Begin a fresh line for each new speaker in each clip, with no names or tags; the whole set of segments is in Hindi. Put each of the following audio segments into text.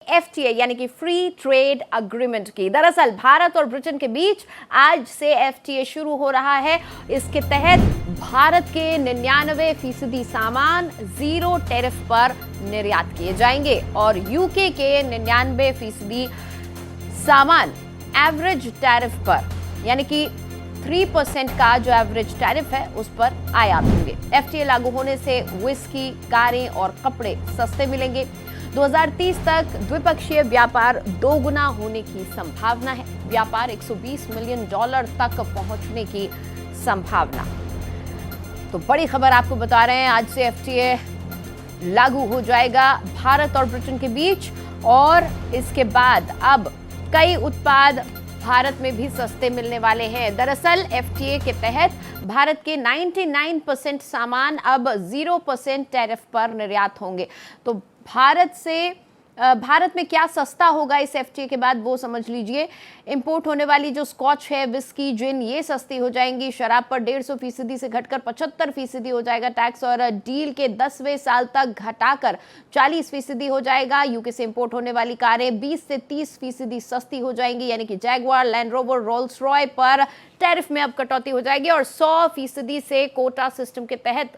एफटीए यानी कि फ्री ट्रेड अग्रीमेंट की। दरअसल भारत और ब्रिटेन के बीच आज से एफटीए शुरू हो रहा है। इसके तहत भारत के 99% सामान जीरो टैरिफ पर निर्यात किए जाएंगे और यूके के 99% सामान एवरेज टैरिफ पर यानी कि 3% का जो एवरेज टैरिफ है उस पर आयात होंगे। एफटीए लागू होने से विस्की, कारें और कपड़े सस्ते मिलेंगे। 2030 तक द्विपक्षीय व्यापार दोगुना होने की संभावना है। व्यापार $120 मिलियन तक पहुंचने की संभावना। तो बड़ी खबर आपको बता रहे हैं, आज से एफटीए लागू हो जाएगा भारत और ब्रिटेन के बीच और इसके बाद अब कई उत्पाद भारत में भी सस्ते मिलने वाले हैं। दरअसल एफटीए के तहत भारत के 99% सामान अब 0% टैरिफ पर निर्यात होंगे। तो भारत में क्या सस्ता होगा इस एफटीए के बाद वो समझ लीजिए। इंपोर्ट होने वाली जो स्कॉच है, विस्की, जिन, ये सस्ती हो जाएंगी। शराब पर 150% से घटकर 75% हो जाएगा टैक्स और डील के 10वें साल तक घटाकर 40% हो जाएगा। यूके से इंपोर्ट होने वाली कारें 20 से 30% सस्ती हो जाएंगी, यानी कि Jaguar, Land Rover, Rolls Royce पर टैरिफ में अब कटौती हो जाएगी और 100% से कोटा सिस्टम के तहत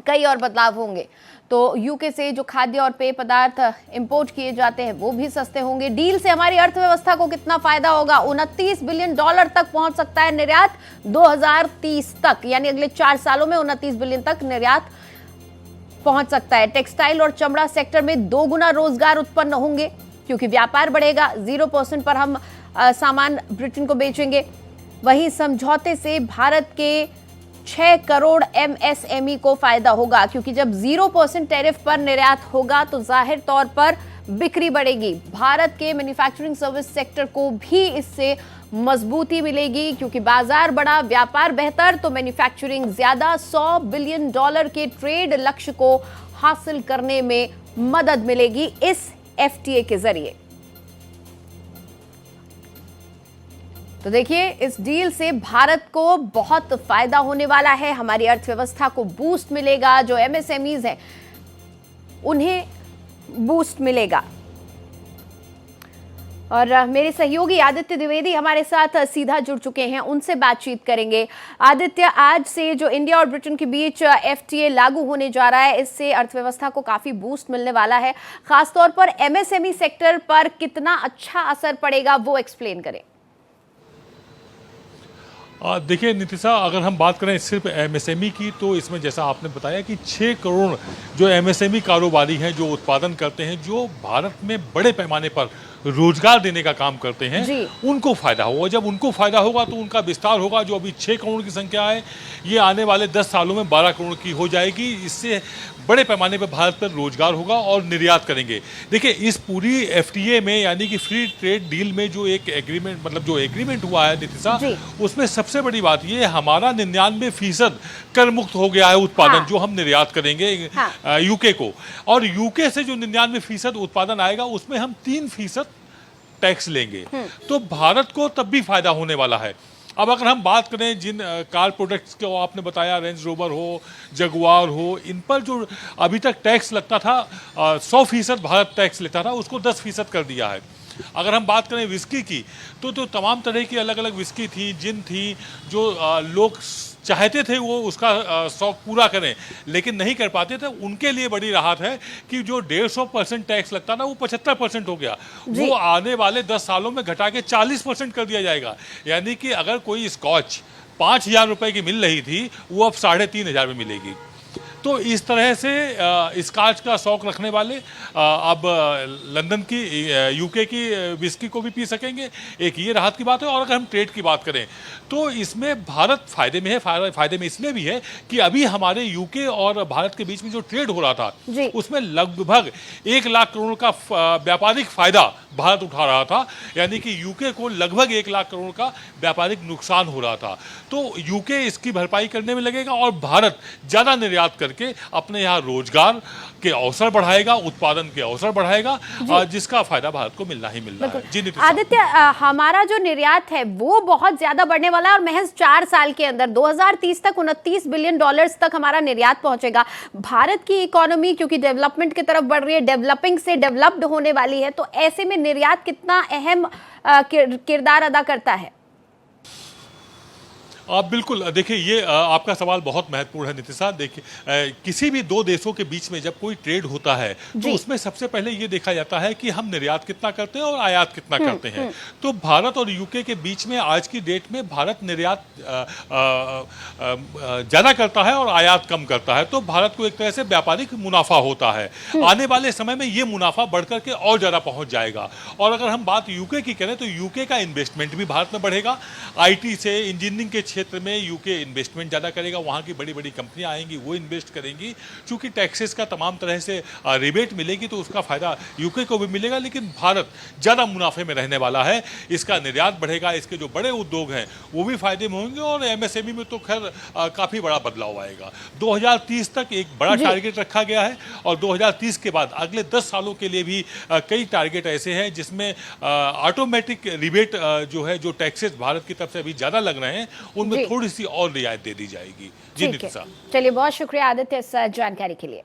कई और बदलाव होंगे। तो यूके से जो खाद्य और पेय पदार्थ इंपोर्ट किए जाते हैं वो भी सस्ते होंगे। डील से हमारी अर्थव्यवस्था को कितना फायदा होगा? $29 बिलियन तक पहुंच सकता है निर्यात 2030 तक, यानी अगले 4 सालों में 29 बिलियन तक निर्यात पहुंच सकता है। टेक्सटाइल और चमड़ा सेक्टर में 2 गुना रोजगार उत्पन्न होंगे क्योंकि व्यापार बढ़ेगा। 0% पर हम सामान ब्रिटेन को बेचेंगे। वहीं समझौते से भारत के 6 करोड़ एमएसएमई को फायदा होगा क्योंकि जब 0% टैरिफ पर निर्यात होगा तो जाहिर तौर पर बिक्री बढ़ेगी। भारत के मैन्युफैक्चरिंग सर्विस सेक्टर को भी इससे मजबूती मिलेगी क्योंकि बाजार बड़ा, व्यापार बेहतर तो मैन्युफैक्चरिंग ज्यादा। $100 बिलियन के ट्रेड लक्ष्य को हासिल करने में मदद मिलेगी इस एफटीए के जरिए। तो देखिए, इस डील से भारत को बहुत फायदा होने वाला है। हमारी अर्थव्यवस्था को बूस्ट मिलेगा, जो एमएसएमईज हैं उन्हें बूस्ट मिलेगा। और मेरे सहयोगी आदित्य द्विवेदी हमारे साथ सीधा जुड़ चुके हैं, उनसे बातचीत करेंगे। आदित्य, आज से जो इंडिया और ब्रिटेन के बीच एफटीए लागू होने जा रहा है, इससे अर्थव्यवस्था को काफी बूस्ट मिलने वाला है। खासतौर पर एमएसएमई सेक्टर पर कितना अच्छा असर पड़ेगा वो एक्सप्लेन करें।
देखिए नितिशा, अगर हम बात करें सिर्फ एमएसएमई की तो इसमें जैसा आपने बताया कि 6 करोड़ जो एमएसएमई कारोबारी हैं जो उत्पादन करते हैं, जो भारत में बड़े पैमाने पर रोजगार देने का काम करते हैं, उनको फायदा होगा। जब उनको फायदा होगा तो उनका विस्तार होगा। जो अभी 6 करोड़ की संख्या है, ये आने वाले 10 सालों में 12 करोड़ की हो जाएगी। इससे बड़े पैमाने पर भारत पर रोजगार होगा और निर्यात करेंगे। देखिए, इस पूरी एफटीए में यानी कि फ्री ट्रेड डील में जो एक एग्रीमेंट मतलब जो एग्रीमेंट हुआ है नितिशा, उसमें सबसे बड़ी बात ये हमारा 99% कर मुक्त हो गया है उत्पादन जो हम निर्यात करेंगे यूके को। और यूके से जो 99% उत्पादन आएगा उसमें हम 3% टैक्स लेंगे। तो भारत को तब भी फायदा होने वाला है। अब अगर हम बात करें जिन कार प्रोडक्ट्स को आपने बताया, रेंज रोवर हो, जगुआर हो, इन पर जो अभी तक टैक्स लगता था 100% भारत टैक्स लेता था, उसको 10% कर दिया है। अगर हम बात करें विस्की की तो तमाम तरह की अलग अलग विस्की थी, जिन थी, जो लोग चाहते थे वो उसका शौक पूरा करें लेकिन नहीं कर पाते थे, उनके लिए बड़ी राहत है कि जो 150% टैक्स लगता ना वो 75% हो गया। वो आने वाले 10 सालों में घटा के 40% कर दिया जाएगा। यानी कि अगर कोई स्कॉच 5,000 रुपए की मिल रही थी, वो अब 3,500 में मिलेगी। तो इस तरह से स्कॉच का शौक रखने वाले अब लंदन की, यूके की विस्की को भी पी सकेंगे। एक ये राहत की बात है। और अगर हम ट्रेड की बात करें तो इसमें भारत फायदे में है। फायदे में इसलिए भी है कि अभी हमारे यूके और भारत के बीच में जो ट्रेड हो रहा था उसमें लगभग 1 लाख करोड़ का व्यापारिक फायदा भारत उठा रहा था, यानी कि यूके को लगभग 1 लाख करोड़ का व्यापारिक नुकसान हो रहा था। तो यूके इसकी भरपाई करने में लगेगा और भारत ज़्यादा निर्यात करके अपने यहाँ रोजगार के अवसर बढ़ाएगा, उत्पादन के अवसर बढ़ाएगा, जिसका फायदा भारत को मिलना ही मिलना है। जी नीतीश साहब।
आदित्य, हमारा जो निर्यात है वो बहुत ज्यादा बढ़ने वाला है और महज 4 साल के अंदर 2030 तक 29 बिलियन डॉलर्स तक हमारा निर्यात पहुंचेगा। भारत की इकोनॉमी क्योंकि डेवलपमेंट की तरफ बढ़ रही है, डेवलपिंग से डेवलप्ड होने वाली है, तो ऐसे में निर्यात कितना अहम किरदार अदा करता है?
आप बिल्कुल देखिए, ये आपका सवाल बहुत महत्वपूर्ण है नीतीश साहब। देखिए, किसी भी दो देशों के बीच में जब कोई ट्रेड होता है तो उसमें सबसे पहले ये देखा जाता है कि हम निर्यात कितना करते हैं और आयात कितना करते हैं। तो भारत और यूके के बीच में आज की डेट में भारत निर्यात ज़्यादा करता है और आयात कम करता है, तो भारत को एक तरह से व्यापारिक मुनाफा होता है। आने वाले समय में ये मुनाफा बढ़कर के और ज़्यादा पहुँच जाएगा। और अगर हम बात यूके की करें तो यूके का इन्वेस्टमेंट भी भारत में बढ़ेगा। IT से इंजीनियरिंग के क्षेत्र में यूके इन्वेस्टमेंट ज़्यादा करेगा, वहाँ की बड़ी बड़ी कंपनियां आएंगी, वो इन्वेस्ट करेंगी। चूंकि टैक्सेस का तमाम तरह से रिबेट मिलेगी तो उसका फायदा यूके को भी मिलेगा, लेकिन भारत ज़्यादा मुनाफे में रहने वाला है। इसका निर्यात बढ़ेगा, इसके जो बड़े उद्योग हैं वो भी फायदे में होंगे और MSME में तो खैर काफ़ी बड़ा बदलाव आएगा। 2030 तक एक बड़ा टारगेट रखा गया है और 2030 के बाद अगले 10 सालों के लिए भी कई टारगेट ऐसे हैं जिसमें ऑटोमेटिक रिबेट जो है, जो टैक्सेस भारत की तरफ से अभी ज़्यादा लग रहे हैं, उनमें थोड़ी सी और रियायत दे दी जाएगी। जी नीतीश साहब।
चलिए, बहुत शुक्रिया आदित्य इस जानकारी के लिए।